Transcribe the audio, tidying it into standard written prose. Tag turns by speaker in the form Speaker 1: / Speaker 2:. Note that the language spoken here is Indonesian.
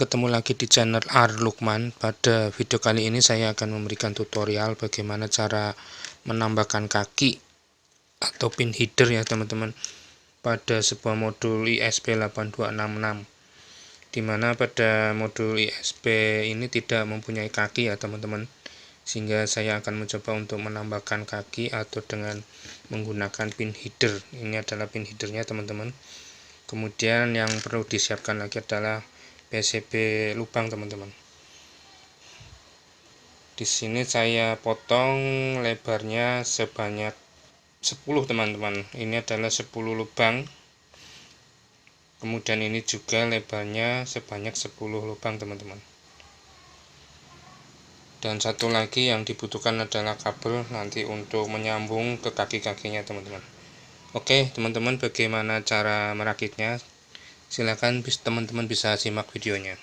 Speaker 1: Ketemu lagi di channel R. Lukman. Pada video kali ini saya akan memberikan tutorial bagaimana cara menambahkan kaki atau pin header ya teman-teman pada sebuah modul ISP8266, dimana pada modul ISP ini tidak mempunyai kaki ya teman-teman, sehingga saya akan mencoba untuk menambahkan kaki atau dengan menggunakan pin header. Ini adalah pin headernya teman-teman. Kemudian yang perlu disiapkan lagi adalah PCB lubang teman-teman. Di sini saya potong lebarnya sebanyak 10 teman-teman. Ini adalah 10 lubang. Kemudian ini juga lebarnya sebanyak 10 lubang teman-teman. Dan satu lagi yang dibutuhkan adalah kabel nanti untuk menyambung ke kaki-kakinya teman-teman. Oke teman-teman, bagaimana cara merakitnya? Silakan teman-teman bisa simak videonya.